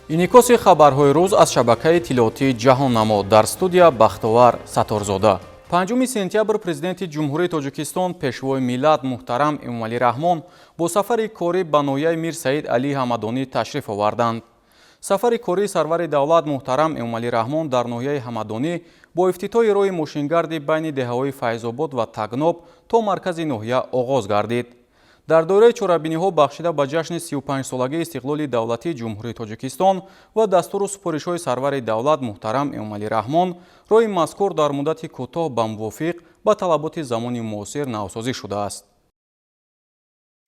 инъикоси хабарҳои рӯз аз шабакаи иттилоотии ҷаҳоннамо дар студия Бахтовар Саторзода. 5 сентябр президенти ҷумҳурии Тоҷикистон пешвои миллат муҳтарам Эмомалӣ Раҳмон бо сафари корӣ ба ноҳияи Мир Саид Алӣ Ҳамадонӣ ташриф оварданд. Сафари кории сарвари давлат муҳтарам Эмомалӣ Раҳмон дар ноҳияи Ҳамадонӣ бо ифтитоҳи роҳи мошингарди байни деҳаҳои Файзобод ва Тагноб то маркази ноҳия оғоз гардид. дар доираи чорабиниҳо бахшида ба ҷашни 35-солагии истиқлоли давлатии ҷумҳурии Тоҷикистон ва дастуру супоришҳои сарвари давлат муҳтарам Эмомалӣ Раҳмон роҳи мазкур дар муддати кӯтоҳ ба мувофиқ ба талаботи замони муосир навсозӣ шудааст.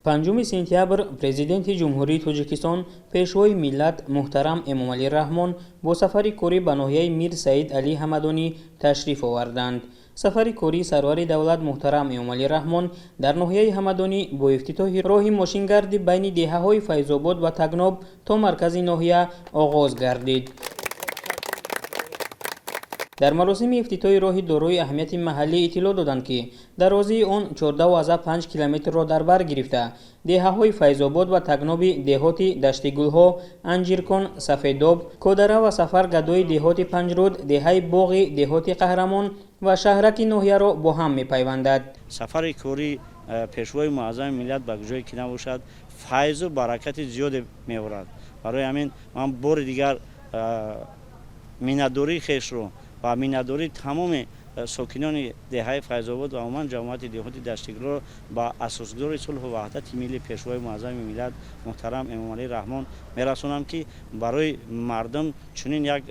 5 сентябр президенти ҷумҳурии Тоҷикистон пешвои миллат муҳтарам Эмомалӣ Раҳмон бо сафари корӣ ба ноҳияи Мир Саид Алӣ Ҳамадонӣ ташриф оварданд. сафари кории сарвари давлат муҳтарам Эмомалӣ Раҳмон дар ноҳияи Ҳамадонӣ бо ифтитоҳи роҳи мошингарди байни деҳаҳои Файзобод ва Тагноб то маркази ноҳия оғоз гардид. дар маросими ифтитоҳи роҳи дорои аҳамияти маҳаллӣ иттилоъ доданд, ки дарозии он 14,5 километрро дар бар гирифта деҳаҳои Файзобод ва Тагноби деҳоти Дашти Гулҳо, Анҷиркон, Сафедоб, Кодара ва Сафар Гадои деҳоти Панҷруд, деҳаи Боғи деҳоти Қаҳрамон ва шаҳраки ноҳияро бо ҳам мепайвандад. сафари кори пешвои муаззами миллат ба ҷое ки набошад файзу баракати зиёде меорад. барои ҳамин ман бори дигар миннатдории хешро ва миннатдории тамоми сокинони деҳаи Файзобод ва умуман ҷамоати деҳоти Даштигулро ба асосгузори сулҳу ваҳдати милли пешвои муаззами миллат муҳтарам Эмомалӣ Раҳмон мерасонам, ки барои мардум чунин як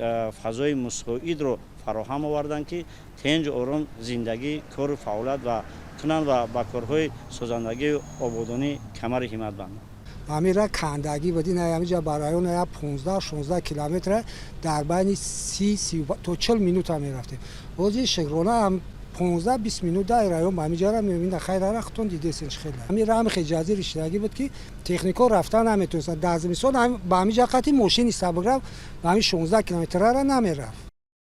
фазои мусоидро фароҳам оварданд, ки тинҷу ором зиндагӣ, кору фаъолият ва кунанд ва ба корҳои созандагии ободонӣ камари ҳиммат банданд. амира кандагӣ будин амиҷа ба райони 15-16 километр дар байни 30 то 40 минута мерафтем. бози шикрона 15-20 минут дар район ба амиҷара мебинда хайра рахтон дидесин хеле. амира ҳам хиҷази риштагӣ буд, ки технико рафта наметонст. дар зимистон ба амиҷа қати мошини сабукрав ба ами 16 километрара намерафт.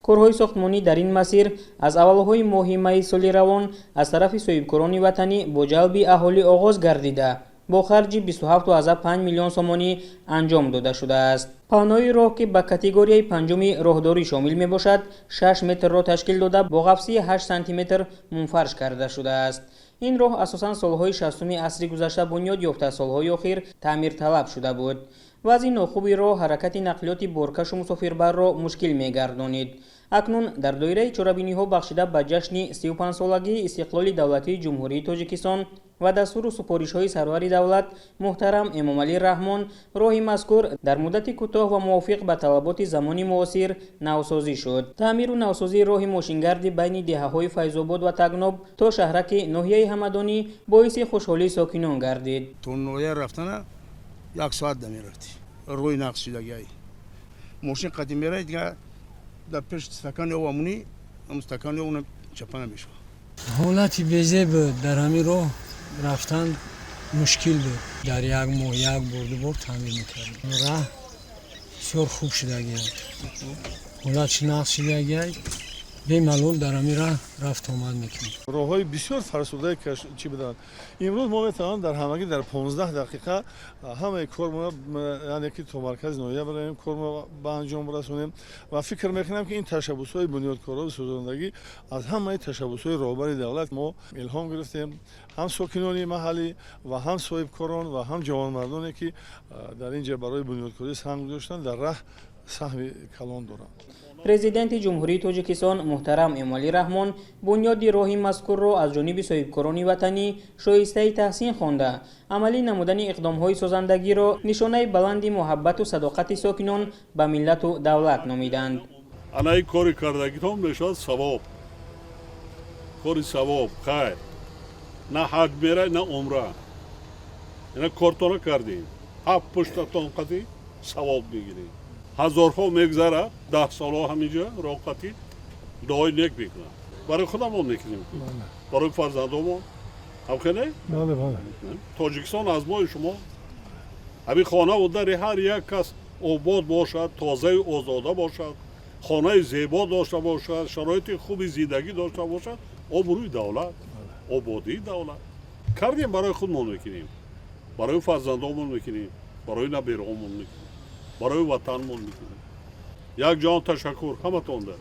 корҳои сохтмонӣ дар ин масир аз аввалҳои моҳи майи соли равон аз тарафи соҳибкорони ватанӣ бо ҷалби аҳолӣ оғоз гардида бо харҷи 27,5 миллион сомонӣ анҷом дода шудааст. паҳнои роҳ, ки ба категорияи панҷуми роҳдорӣ шомил мебошад, 6 метрро ташкил дода бо ғафси 8 сантиметр мунфарш карда шудааст. ин роҳ асосан солҳои 60-уми асри гузашта бунёд ёфта, солҳои охир таъмирталаб шуда буд. вазъи нохуби роҳ ҳаракати нақлиёти боркашу мусофирбарро мушкил мегардонид. акнун дар доираи чорабиниҳо бахшида ба ҷашни 35-солагии истиқлоли давлатии ҷумҳурии Тоҷикистон ва дастуру супоришҳои сарвари давлат муҳтарам Эмомалӣ Раҳмон роҳи мазкур дар муддати кӯтоҳ ва мувофиқ ба талаботи замони муосир навсозӣ шуд. таъмиру навсозии роҳи мошингарди байни деҳаҳои Файзобод ва Тагноб то шаҳраки ноҳияи Ҳамадонӣ боиси хушҳолии сокинон гардид. то ноҳия рафтана 1 соат дамерафти рӯи нақшидагӣ мошин қадим меравад, дигар дар пеш стакани об амунӣ стакани об чапа намешавад. ҳолати безе буд, дар ҳамин роҳ рафтан мушкил буд. дар як моҳ як бор ду бор таъмир мекардем. раҳ бисёр хуб шудагиад, ҳолатш нақш шудагиад, бемалол дар ҳамин раҳ рафт омад мекунем. роҳҳои бисёр фарсудаи чӣ буданд. имрӯз мо метавонем дар ҳамагӣ дар 15 дақиқа ҳамаи кормо яъне ки то маркази ноҳия бароем кормо ба анҷом расонем ва фикр мекунам, ки ин ташаббусҳои бунёдкорови сӯзондагӣ аз ҳамаи ташаббусҳои роҳбари давлат мо илҳом гирифтем, ҳам сокинони маҳаллӣ ва ҳам соҳибкорон ва ҳам ҷавонмардоне, ки дар ин ҷо барои бунёдкорӣ саҳм гузоштанд, дар раҳ саҳми калон доранд. президенти ҷумҳурии Тоҷикистон муҳтарам Эмомалӣ Раҳмон бунёди роҳи мазкурро аз ҷониби соҳибкорони ватанӣ шоистаи таҳсин хонда, амалӣ намудани иқдомҳои созандагиро нишонаи баланди муҳаббату садоқати сокинон ба миллату давлат номиданд. анаи кори кардагитон мешавад савоб, кори савоб, хайр, на ҳаҷ мерай, на умра. ина кортона кардем, ҳафт пуштатон қати савоб мегирем. ҳазорҳо мегзарад, 10 солҳо ҳаминҷа роҳқатӣ дуои нек мекунад. барои худамон мекунем, барои фарзандомон. ҳамхеле тоҷикистон аз мои шумо ҳамин хона будари ҳар як кас обод бошад, тозаи озода бошад, хонаи зебо дошта бошад, шароити хуби зиндагӣ дошта бошад. обрӯи давлат, ободии давлат кардем, барои худмон мекунем, барои фарзандомон мекунем, барои набироҳомон мекунем. برای وطنمون میکنیم. یک جان تشکر همتون ده،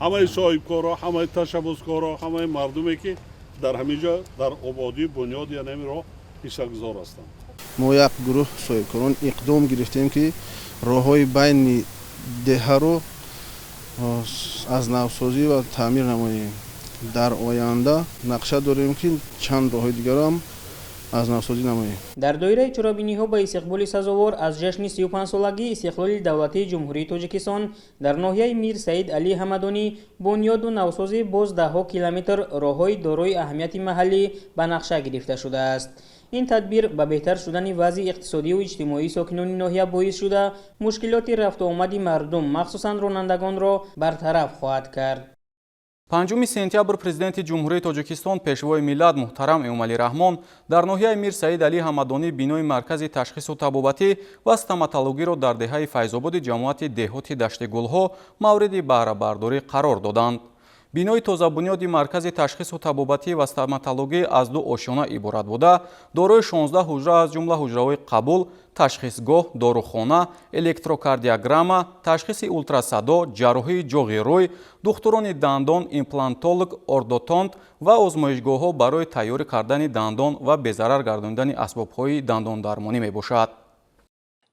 همه صاحبکارا، همه تشبثکارا، همه مردمی که در همینجا در آبادی بنیاد یا نمی را حصه گذار هستند. ما یک گروه صاحبکاران اقدام گرفتیم که راههای بین دهه رو از نوسازی و تعمیر نماییم. در آینده نقشه داریم که چند راه دیگر هم از نوسازی نماییم. در دایره چرابینی‌ها با استقبال سزاوار از جشن 35 سالگی استقلال دولتی جمهوری تاجیکستان در ناحیه میر سعید علی حمدانی بنیاد و نوسازی باز ده‌ها کیلومتر راههای دارای اهمیت محلی به نقشه گرفته شده است. این تدبیر به بهتر شدن وضع اقتصادی و اجتماعی ساکنان ناحیه باعث شده مشکلات رفت و آمد مردم مخصوصاً رانندگان را برطرف خواهد کرد. 5 سентябр президенти ҷумҳурии тоҷикистон пешвои миллат муҳтарам эмомалӣ раҳмон дар ноҳияи мир саид алӣ ҳамадонӣ бинои маркази ташхису табобатӣ ва стоматологиро дар деҳаи файзободи ҷамоати деҳоти дашти гулҳо мавриди баҳрабардорӣ қарор доданд. бинои тозабунёди маркази ташхису табобатӣ ва стоматологӣ аз 2 ошёна иборат буда дорои 16 ҳуҷра аз ҷумла ҳуҷраҳои қабул, ташхисгоҳ, дорухона, электрокардиограмма, ташхиси ултрасадо, ҷарроҳии ҷоғи рӯй, духтурони дандон, имплантолог, ордотонт ва озмоишгоҳҳо барои тайёрӣ кардани дандон ва безарар гардонидани асбобҳои дандондармонӣ мебошад.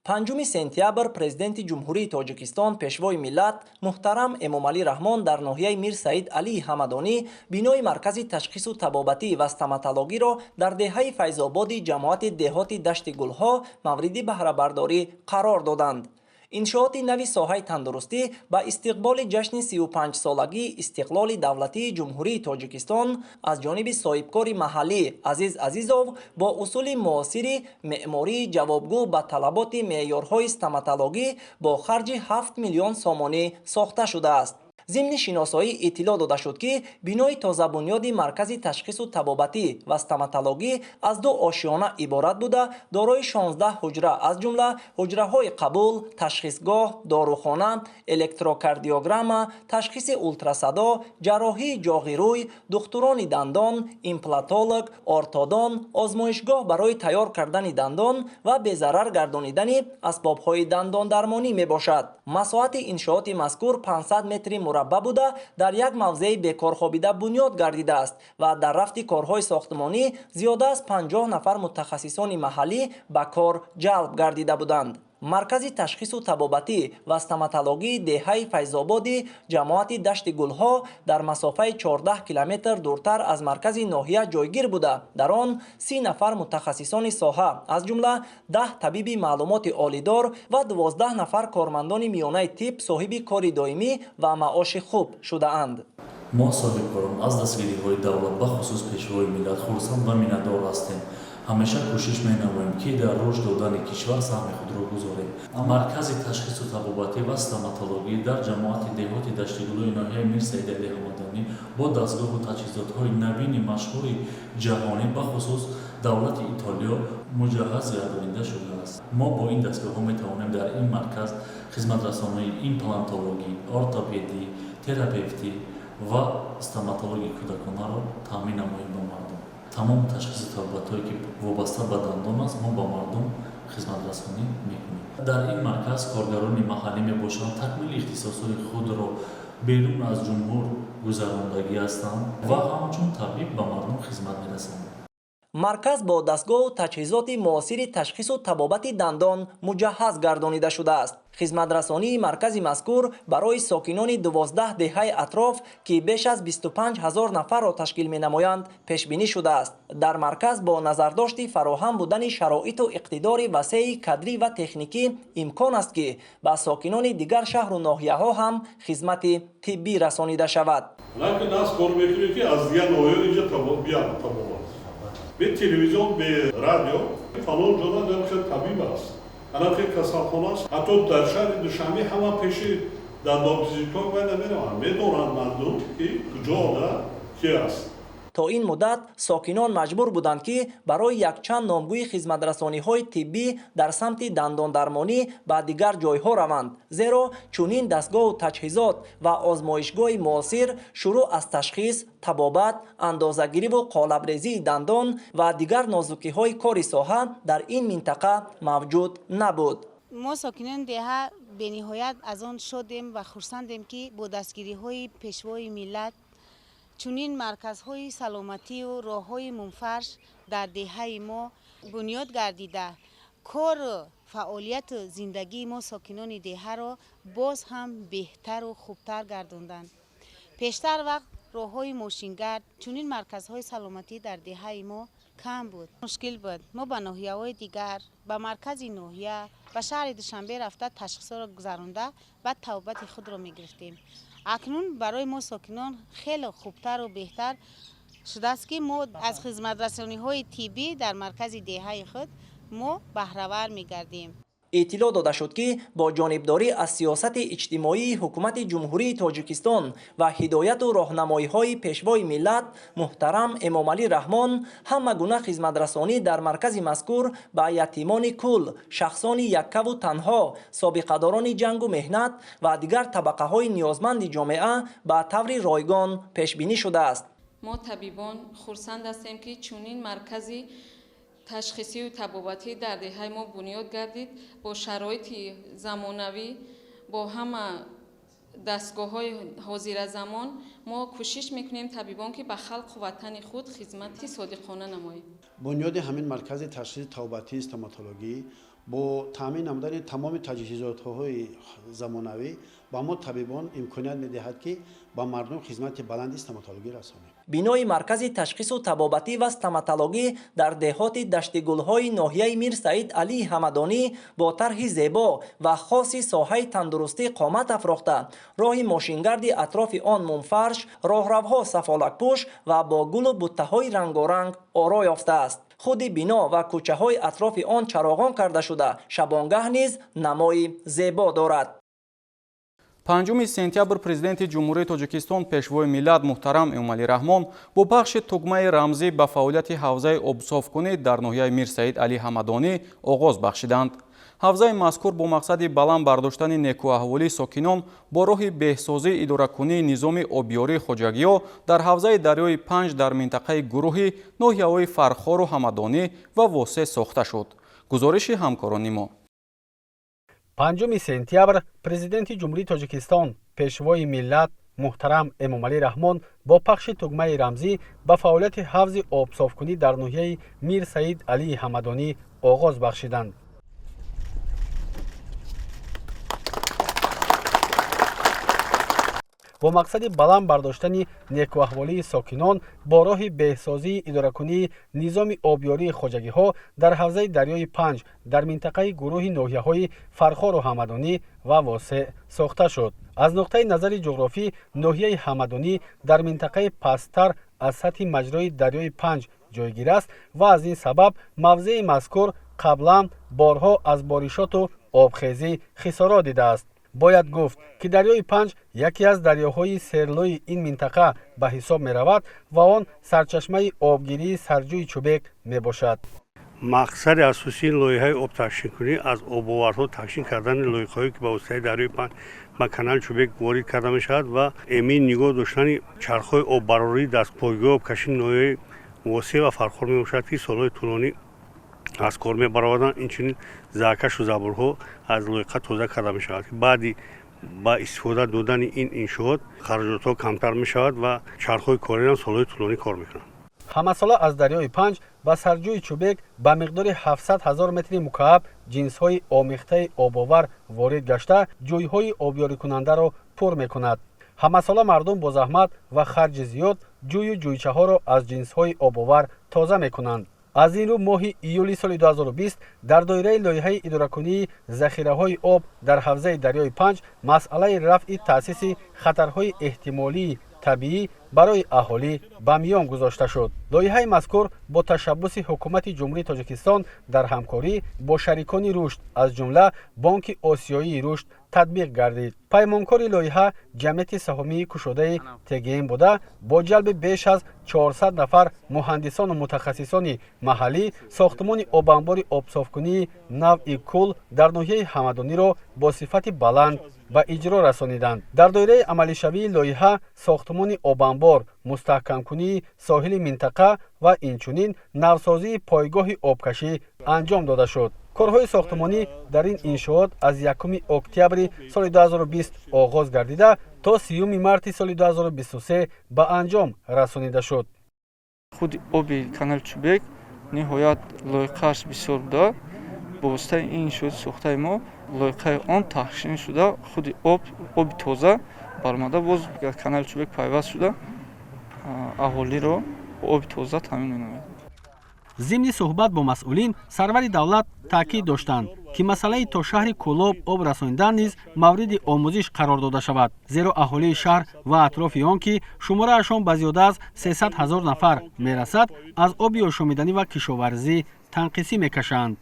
5 сентябр президенти ҷумҳурии тоҷикистон пешвои миллат муҳтарам эмомалӣ раҳмон дар ноҳияи мир саид алии ҳамадонӣ бинои маркази ташхису табобатӣ ва стоматологиро дар деҳаи файзободи ҷамоати деҳоти дашти гулҳо мавриди баҳрабардорӣ қарор доданд. иншооти нави соҳаи тандурустӣ ба истиқболи ҷашни 35-солагии истиқлоли давлатии ҷумҳурии тоҷикистон аз ҷониби соҳибкори маҳаллӣ Азиз Азизов бо усули муосири меъмории ҷавобгӯ ба талаботи меъёрҳои стоматологӣ бо харҷи 7 миллион сомонӣ сохта шудааст. зимни шиносоӣ иттилоъ дода шуд ки бинои тозабунёди маркази ташхису табобатӣ ва стоматологӣ аз 2 ошёна иборат буда дорои 16 ҳуҷра аз ҷумла ҳуҷраҳои қабул, ташхисгоҳ, дорухона, электрокардиограмма, ташхиси ултрасадо, ҷарроҳии ҷоғи рӯй, духтурони дандон, имплантолог, ортодон, озмоишгоҳ барои тайёр кардани дандон ва безарар гардонидани асбобҳои дандондармонӣ мебошад. масоҳати иншооти мазкур 500 метри мурабба буда дар як мавзеи бекорхобида бунёд гардидааст ва дар рафти корҳои сохтмонӣ зиёда аз 50 нафар мутахассисони маҳаллӣ ба кор ҷалб гардида буданд. маркази ташхису табобатӣ ва стоматологии деҳаи файзободи ҷамоати дашти гулҳо дар масофаи 14 километр дуртар аз маркази ноҳия ҷойгир буда дар он 30 нафар мутахассисони соҳа аз ҷумла 10 табиби маълумоти олидор ва 12 нафар кормандони миёнаи тиб соҳиби кори доимӣ ва маоши хуб шудаанд. мо соҳибкорон аз дастгириҳои давлат бахусус пешвои миллат хурсанд ва миннатдор ҳастем. ҳамеша кӯшиш менамоем ки дар рушд додани кишвар саҳми худро гузорем. маркази ташхису табобатӣ ва стоматологӣ дар ҷамоати деҳоти дашти гулҳои ноҳияи мир саид алӣ ҳамадонӣ бо дастгоҳу таҷҳизотҳои навини машҳури ҷаҳонӣ бахусус давлати итолиё муҷаҳҳаз гардонида шудааст. мо бо ин дастгоҳҳо метавонем дар ин марказ хизматрасонаи имплантологӣ, ортопедӣ, терапевтӣ ва стоматологии кӯдаконаро таъмин намоем ба мардум. тамом ташхиси табобатҳое ки вобаста ба дандон аст мо ба мардум хизматрасонӣ мекунем. дар ин марказ коргарони маҳаллӣ мебошанд такмили ихтисосҳои худро берун аз ҷумҳур гузарондагӣ ҳастанд ва ҳамчун табиб ба мардум хизмат мерасонанд. марказ бо дастгоҳу таҷҳизоти муосири ташхису табобати дандон муҷаҳҳаз гардонида шудааст. хизматрасонии маркази мазкур барои сокинони 12 деҳаи атроф ки беш аз 25 000 нафарро ташкил менамоянд пешбинӣ шудааст. дар марказ бо назардошти фароҳам будани шароиту иқтидори васеи кадрӣ ва техникӣ имкон аст ки ба сокинони дигар шаҳру ноҳияҳо ҳам хизмати тиббӣ расонида шавад. به تلویزیون به رادیو فلان جاده نمیشه طبیب است الان که کسالخانه است حتی در شهر دوشنبه همه پیش دندانپزشکا باید نمیروند میدونند مردم که کجا کی است. تا این مدت ساکنان مجبور بودند که برای یکچند نامگوی خدمترسانی‌های طبی در سمت دنداندرمانی به دیگر جایها روند، زیرا چنین دستگاه و تجهیزات و آزمایشگاه معاصر شروع از تشخیص، طبابت، اندازه‌گیری و قالب‌ریزی دندان و دیگر نازکی‌های کار ساحه در این منطقه موجود نبود. ما ساکنان دهه به نهایت از آن شدیم و خرسندیم که با دستگیری های پیشوای ملت چنین مرکزهای سلامتی و راههای منفرش در دهه ما بنیاد گردیده کار فعالیت زندگی ما ساکنان دهه را باز هم بهتر و خوبتر گرداندند. پیشتر وقت راههای ماشینگرد چنین مرکزهای سلامتی در دهه ما کم بود. مشکل بود. ما به ناحیه‌های دیگر به مرکز ناحیه و شهر دوشنبه رفته تشخیص را گذرانده و توبت خود را می‌گرفتیم. اکنون برای ما ساکنان خیلی خوبتر و بهتر شده است که ما از خدمت رسانی‌های طبی در مرکز دهه خود ما بهره‌ور می‌گردیم. اطلاع داده شد که با جانبداری از سیاست اجتماعی حکومت جمهوری تاجیکستان و هدایت و راهنمایی‌های پیشوای ملت محترم امامعلی رحمان همه گونه خدمترسانی در مرکز مذکور به یتیمان کل، شخصان یکه و تنها، سابقه‌داران جنگ و مهنت و دیگر طبقه‌های نیازمند جامعه به طور رایگان پیش بینی شده است. ما طبیبان خرسند هستیم که چنین مرکزی تشخیصی و طبابتی در دهه ما بنیاد گردید با شرایط زمانوی با همه دستگاه‌های حاضر زمان ما کوشش میکنیم طبیبان که به خلق و وطن خود خدمتی صادقانه نماییم. بنیاد همین مرکز تشخیص طبابتی استوماتولوژی با تامین نمودن تمام تجهیزات‌های زمانوی با ما طبیبان امکانیت می‌دهد که با مردم خدمت بلند استوماتولوژی رسانیم. بینای مرکز تشخیص و طبابتی و استوماتولوژی در دهات دشت گل‌های ناحیه میر سعید علی حمدانی با طرح زیبا و خاصی ساحه تندرستی قامت افراخته، راه ماشینگرد اطراف آن منفرش، راهروها سفالک‌پوش و با گل و بوته‌های رنگارنگ آرای یافته است. خود بینا و کوچه‌های اطراف آن چراغان کرده شده، شبانگاه نیز نمای زیبا دارد. 5 سентябр президенти ҷумҳурии тоҷикистон пешвои миллат муҳтарам эмомалӣ раҳмон бо пахши тугмаи рамзӣ ба фаъолияти ҳавзаи обсофкунӣ дар ноҳияи мир саид али ҳамадонӣ оғоз бахшиданд. ҳавзаи мазкур бо мақсади баланд бардоштани некуаҳволии сокинон бо роҳи беҳсозии идоракунии низоми обёрии хоҷагиҳо дар ҳавзаи дарёи Панҷ дар минтақаи гурӯҳи ноҳияҳои Фархору ҳамадонӣ ва Восе сохта шуд. гузориши ҳамкорони мо. 5 сентябр президенти ҷумҳурии тоҷикистон пешвои миллат муҳтарам эмомалӣ раҳмон бо пахши тугмаи рамзӣ ба фаъолияти ҳавзи обсофкунӣ дар ноҳияи мир саид алии ҳамадонӣ оғоз бахшиданд. бо мақсади баланд бардоштани некуаҳволии сокинон бо роҳи беҳсозии идоракунии низоми обёрии хоҷагиҳо дар ҳавзаи дарёи Панҷ дар минтақаи гурӯҳи ноҳияҳои Фархору ҳамадонӣ ва Восе сохта шуд. аз нуқтаи назари ҷуғрофӣ ноҳияи ҳамадонӣ дар минтақаи пасттар аз сатҳи маҷрои дарёи Панҷ ҷойгир аст ва аз ин сабаб мавзеи мазкур қаблан борҳо аз боришоту обхезӣ хисорот дидааст. бояд гуфт ки дарёи Панҷ яке аз дарёҳои серлои ин минтақа ба ҳисоб меравад ва он сарчашмаи обгирии Сарҷӯи Чӯбек мебошад. мақсади асосии лоиҳаи обтахшинкунӣ аз обоварҳо такшин кардани лоиқаҳое ки ба воситаи дарёи Панҷ ба канали Чӯбек ворид карда мешавад ва эмин нигоҳ доштани чархҳои оббарории дастпойгоҳи обкашии ноҳияи Восе ва Фархор мебошад ки солҳои тӯлонӣ аз кор мебароварданд. инчунин заҳкашу забурҳо аз лоиқа тоза карда мешавад ки баъди ба истифода додани ин иншоот хароҷотҳо камтар мешавад ва чархҳои корӣ солҳои тӯлонӣ кор мекунанд. ҳамасола аз дарёи Панҷ ба Сарҷӯи Чӯбек ба миқдори 700 000 метри мукааб ҷинсҳои омехтаи обовар ворид гашта ҷӯйҳои обёрикунандаро пур мекунад. ҳамасола мардум бо заҳмат ва харҷи зиёд ҷӯю ҷӯйчаҳоро аз ҷинсҳои обовар тоза мекунанд. аз ин рӯ моҳи июли соли 2020 дар доираи лоиҳаи идоракунии захираҳои об дар ҳавзаи дарёи Панҷ масъалаи рафъи таъсиси хатарҳои эҳтимолии табиӣ барои аҳолӣ ба миён гузошта шуд. лоиҳаи мазкур бо ташаббуси ҳукумати ҷумҳурии тоҷикистон дар ҳамкорӣ бо шарикони рушд аз ҷумла бонки осиёии рушд татбиқ гардид. паймонкори лоиҳа ҷамъияти саҳомии кушодаи ТГМ буда бо ҷалби беш аз 400 нафар муҳандисону мутахассисони маҳаллӣ сохтмони обанбори обсофкунии навъи кул дар ноҳияи ҳамадониро бо сифати баланд ба иҷро расониданд. дар доираи амалишавии лоиҳа сохтмони обанбор, мустаҳкамкунии соҳили минтақа ва инчунин навсозии пойгоҳи обкашӣ анҷом дода шуд. корҳои сохтмонӣ дар ин иншоот аз 1 октябри соли 2020 оғоз гардида то 30 марти соли 2023 ба анҷом расонида шуд. худи оби канали Чӯбек ниҳоят лойқааш бисёр буда. Бо воситаи ин иншооти сохтаи мо лойқаи он таҳшин шуда худи оби тоза баромада боз канали Чӯбек пайваст шуда аҳолиро оби тоза таъмин менамояд. зимни суҳбат бо масъулин сарвари давлат таъкид доштанд ки масъалаи то шаҳри Кӯлоб об расонидан низ мавриди омӯзиш қарор дода шавад, зеро аҳолии шаҳр ва атрофи он ки шумораашон ба зиёда аз 300 000 нафар мерасад аз оби ошомиданӣ ва кишоварзӣ танқисӣ мекашанд.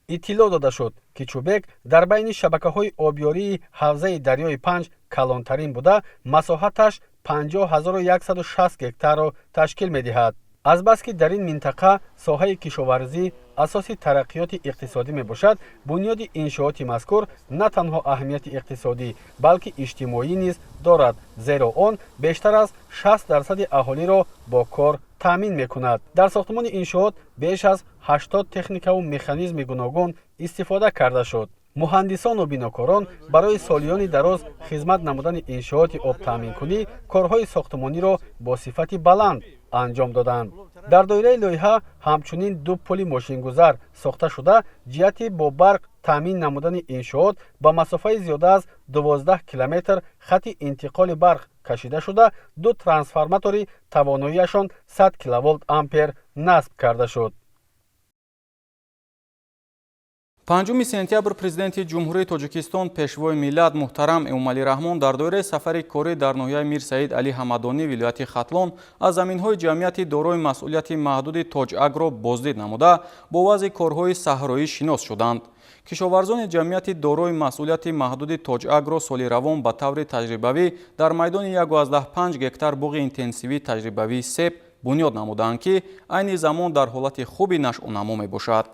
иттилоъ дода шуд ки Чӯбек дар байни шабакаҳои обёрии ҳавзаи дарёи Панҷ калонтарин буда масоҳаташ 50160 гектарро ташкил медиҳад. азбаски дар ин минтақа соҳаи кишоварзӣ асоси тараққиёти иқтисодӣ мебошад, бунёди иншооти мазкур на танҳо аҳамияти иқтисодӣ, балки иҷтимоӣ низ дорад, зеро он бештар аз 60% аҳолиро бо кор таъмин мекунад. дар сохтмони иншоот беш аз 80 техникаву механизми гуногун истифода карда шуд. муҳандисону бинокорон барои солиёни дароз хизмат намудани иншооти обтаъминкунӣ корҳои сохтмониро бо сифати баланд анҷом доданд. дар доираи лоиҳа ҳамчунин 2 пули мошингузар сохта шуда ҷиҳати бо барқ таъмин намудани иншоот ба масофаи зиёда аз 12 километр хати интиқоли барқ кашида шуда 2 трансформатори тавоноияшон 100 киловолт ампер насб карда шуд. 5 сентябр президенти ҷумҳурии Тоҷикистон пешвои миллат муҳтарам Эмомалӣ Раҳмон дар доираи сафари корӣ дар ноҳияи Мир Саид Али Ҳамадонӣ вилояти Хатлон аз заминҳои ҷамъияти дорои масъулияти маҳдуди Тоҷагро боздид намуда бо вазъи корҳои саҳроӣ шинос шуданд. кишоварзони ҷамъияти дорои масъулияти маҳдуди Тоҷагро соли равон ба таври таҷрибавӣ дар майдони 1,5 гектар буғи интенсивии таҷрибавии себ бунёд намуданд ки айни замон дар ҳолати хуби нашъунамо мебошад.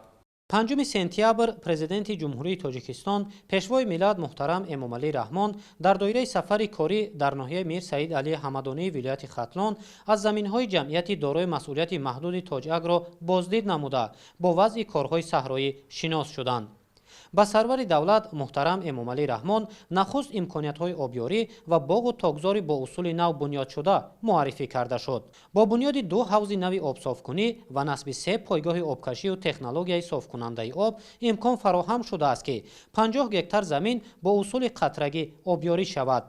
5 сентябр президенти ҷумҳурии Тоҷикистон пешвои миллат муҳтарам Эмомалӣ Раҳмон дар доираи сафари корӣ дар ноҳияи Мир Саид Али Ҳамадонии вилояти Хатлон аз заминҳои ҷамъияти дорои масъулияти маҳдуди Тоҷагро боздид намуда бо вазъи корҳои саҳроӣ шинос шуданд. ба сарвари давлат муҳтарам Эмомалӣ Раҳмон нахуст имкониятҳои обёрӣ ва боғу тогзори бо усули нав бунёдшуда муаррифӣ карда шуд. бо бунёди 2 ҳавзи нави обсофкунӣ ва насби 3 пойгоҳи обкашию технологияи софкунандаи об имкон фароҳам шудааст ки 50 гектар замин бо усули қатрагӣ обёрӣ шавад.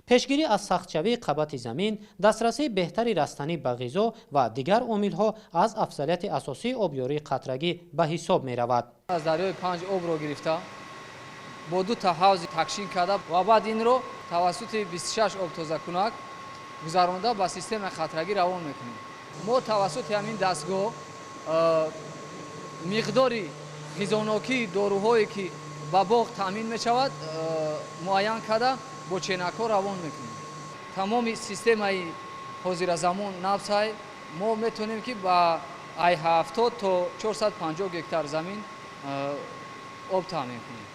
пешгирӣ аз сахтшавии қабати замин, дастрасии беҳтари растанӣ ба ғизо ва дигар омилҳо аз афзалияти асосии обёрии қатрагӣ ба ҳисоб меравад. аз дарёи Панҷ обро гирифта бо 2 та ҳавзи такшин карда ва баъд инро тавассути 26 обтозакунак гузаронида ба системаи қатрагӣ равон мекунем. мо тавассути ҳамин дастгоҳ миқдори ғизонокии доруҳое ки ба боғ таъмин мешавад муайян карда бо ченакҳо равон мекунем. тамоми системаи ҳозиразамон навсай мо метавонем ки ба ай 70 то 450 гектар замин об таъмин кунем.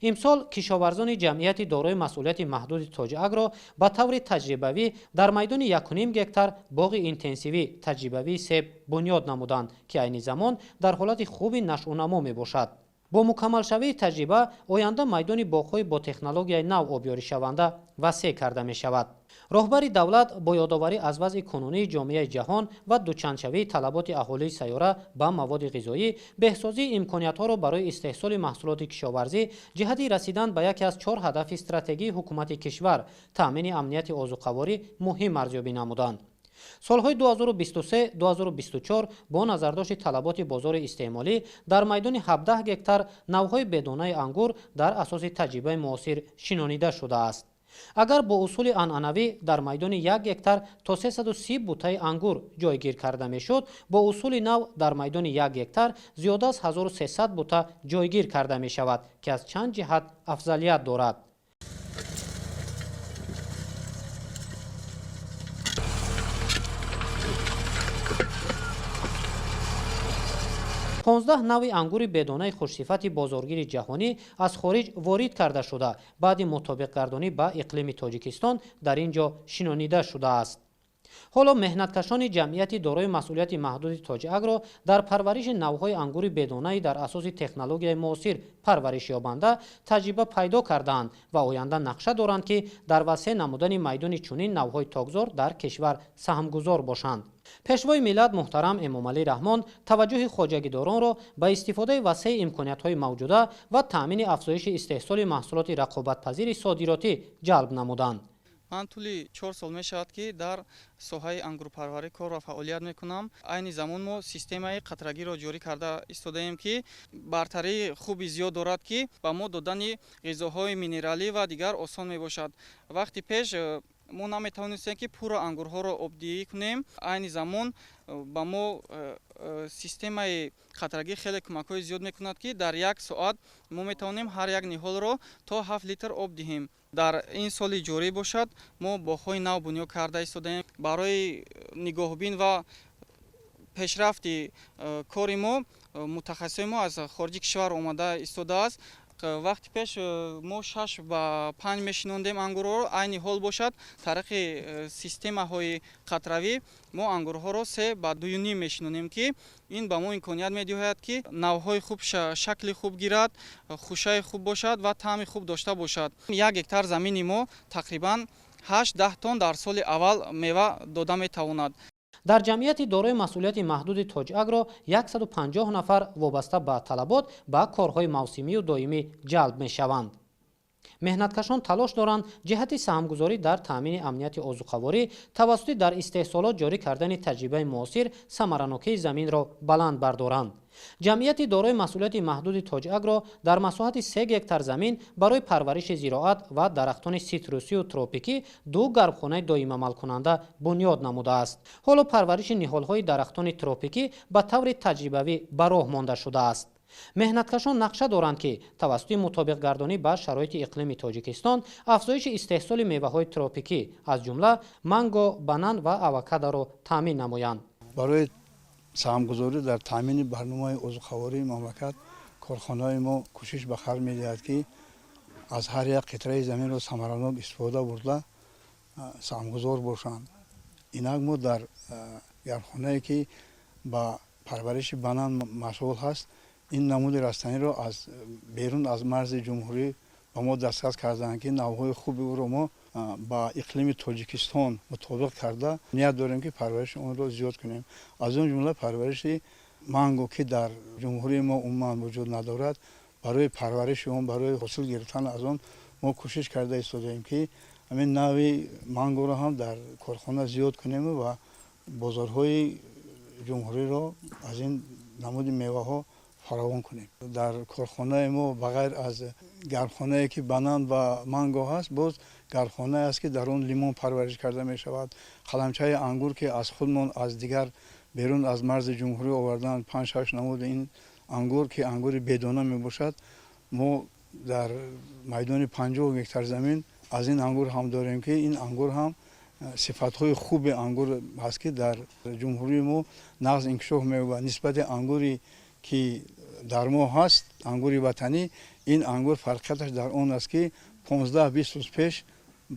имсол кишоварзони ҷамъияти дорои масъулияти маҳдуди Тоҷагро ба таври таҷрибавӣ дар майдони 1,5 гектар боғи интенсивӣ таҷрибавии себ бунёд намуданд ки айни замон дар ҳолати хуби нашъунамо мебошад. бо мукаммалшавии таҷриба оянда майдони боғҳои бо технологияи нав обёришаванда васеъ карда мешавад. роҳбари давлат бо ёдоварӣ аз вазъи кунунии ҷомеаи ҷаҳон ва дучандшавии талаботи аҳолии сайёра ба маводи ғизоӣ, беҳсозии имкониятҳоро барои истеҳсоли маҳсулоти кишоварзӣ ҷиҳати расидан ба яке аз 4 ҳадафи стратегии ҳукумати кишвар таъмини амнияти озуқаворӣ муҳим арзёбӣ намуданд. солҳои 2023-2024 бо назардошти талаботи бозори истеъмолӣ дар майдони 17 гектар навъҳои бедонаи ангур дар асоси таҷрибаи муосир шинонида шудааст. агар бо усули анъанавӣ дар майдони 1 гектар то 330 бутаи ангур ҷойгир карда мешуд, бо усули нав дар майдони 1 гектар зиёда аз 1300 бута ҷойгир карда мешавад ки аз чанд ҷиҳат афзалият дорад. 15 навъи ангури бедонаи хушсифати бозоргири ҷаҳонӣ аз хориҷ ворид карда шуда баъди мутобиқгардонӣ ба иқлими тоҷикистон дар ин ҷо шинонида шудааст. ҳоло меҳнаткашони ҷамъияти дорои масъулияти маҳдуди тоҷагро дар парвариши навъҳои ангури бедонаи дар асоси технологияи муосир парвариш ёбанда таҷриба пайдо кардаанд ва оянда нақша доранд ки дар васеъ намудани майдони чунин навъҳои тогзор дар кишвар саҳмгузор бошанд. пешвои миллат муҳтарам Эмомалӣ Раҳмон таваҷҷӯҳи хоҷагидоронро ба истифодаи васеъи имкониятҳои мавҷуда ва таъмини афзоиши истеҳсоли маҳсулоти рақобатпазири содиротӣ ҷалб намуданд. ман тӯли 4 сол мешавад ки дар соҳаи ангурпарварӣ кор ва фаъолият мекунам. айни замон мо системаи қатрагиро ҷорӣ карда истодаем ки бартарии хуби зиёд дорад ки ба мо додани ғизоҳои минералӣ ва дигар осон мебошад. вақти пеш мо наметавонистем ки пурра ангурҳоро обдиҳӣ кунем. айни замон ба мо системаи қатрагӣ хеле кӯмакҳои зиёд мекунад ки дар як соат мо метавонем ҳар як ниҳолро то 7 литр об диҳем. дар ин соли ҷорӣ бошад мо боғҳои нав бунёд карда истодаем. барои нигоҳубин ва пешрафти кори мо мутахассисони мо аз хориҷи кишвар омада истодааст. вақти пеш мо 6 ба 5 мешинондем ангурҳоро. айни ҳол бошад тариқи системаҳои қатравӣ мо ангурҳоро 3 ба 2.5 мешинонем ки ин ба мо имконият медиҳояд ки навъҳои хуб шакли хуб гирад, хушаи хуб бошад ва таъми хуб дошта бошад. 1 гектар замини мо тақрибан 8-10 тонн дар соли аввал мева дода метавонад. дар ҷамъияти дорои масъулияти маҳдуди тоҷагро 150 нафар вобаста ба талабот ба корҳои мавсимию доимӣ ҷалб мешаванд. меҳнаткашон талош доранд ҷиҳати саҳмгузорӣ дар таъмини амнияти озуқаворӣ тавассути дар истеҳсолот ҷорӣ кардани таҷрибаи муосир самаранокии заминро баланд бардоранд. ҷамъияти дорои масъулияти маҳдуди тоҷагро дар масоҳати 3 гектар замин барои парвариши зироат ва дарахтони ситрусию тропикӣ 2 гарбхонаи доимамалкунанда бунёд намудааст. ҳоло парвариши ниҳолҳои дарахтони тропикӣ ба таври таҷрибавӣ ба роҳ монда шудааст. меҳнаткашон нақша доранд ки тавассути мутобиқгардонӣ ба шароити иқлими тоҷикистон афзоиши истеҳсоли меваҳои тропикӣ аз ҷумла манго, банан ва авокадоро таъмин намоянд. барои саҳмгузорӣ дар таъмини барномаи озуқавории мамлакат корхонаҳои мо кӯшиш ба харҷ медиҳад ки аз ҳар як қитраи заминро самаранок истифода бурда саҳмгузор бошанд. инак мо дар гархонае ки ба парвариши банан машғул ҳаст ин намуди растаниро аз берун аз марзи ҷумҳурӣ ба мо дастрас кардаанд ки навъҳои хуби ӯро мо ба иқлими тоҷикистон мутобиқ карда ният дорем ки парвариши онро зиёд кунем. аз он ҷумла парвариши манго ки дар ҷумҳурии мо умуман вуҷуд надорад, барои парвариши он, барои ҳосил гирифтан аз он мо кӯшиш карда истодаем ки ҳамин навъи мангоро ҳам дар корхона зиёд кунем ва бозорҳои ҷумҳуриро аз ин намуди меваҳо фаровон кунем. дар корхонаи мо ба ғайр аз гархонае ки банан ва манго ҳаст, боз гархонае аст ки дар он лимон парвариш карда мешавад. қаламчаи ангур ки аз худмон аз дигар берун аз марзи ҷумҳурӣ овардаанд 5-6 намуди ин ангур ки ангури бедона мебошад. мо дар майдони 50 гектар замин аз ин ангур ҳам дорем ки ин ангур ҳам сифатҳои хуби ангур ҳаст ки дар ҷумҳурии мо нағз инкишоф меёбад нисбати ангури ки дар мо ҳаст, ангури ватанӣ. ин ангур фарқияташ дар он аст ки 15-20 рӯз пеш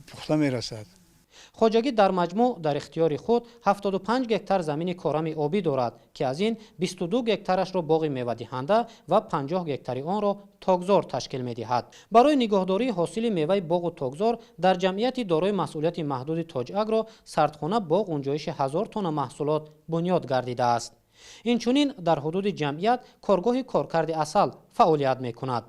пухта мерасад. хоҷагӣ дар маҷмӯъ дар ихтиёри худ 75 гектар замини корами обӣ дорад ки аз ин 22 гектарашро боғи мевадиҳанда ва 50 гектари онро тогзор ташкил медиҳад. барои нигоҳдории ҳосили меваи боғу тогзор дар ҷамъияти дорои масъулияти маҳдуди тоҷагро сардхона бо ғунҷоиши 1000 тонна маҳсулот бунёд гардидааст. инчунин дар ҳудуди ҷамъият коргоҳи коркарди асал фаъолият мекунад.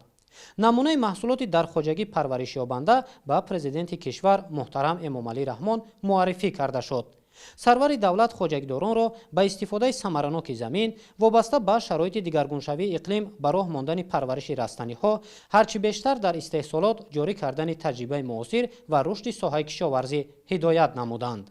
намунаи маҳсулоти дар хоҷагӣ парваришёбанда ба президенти кишвар муҳтарам Эмомалӣ Раҳмон муаррифӣ карда шуд. сарвари давлат хоҷагидоронро ба истифодаи самараноки замин вобаста ба шароити дигаргуншавии иқлим ба роҳ мондани парвариши растаниҳо ҳарчи бештар дар истеҳсолот ҷорӣ кардани таҷрибаи муосир ва рушди соҳаи кишоварзӣ ҳидоят намуданд.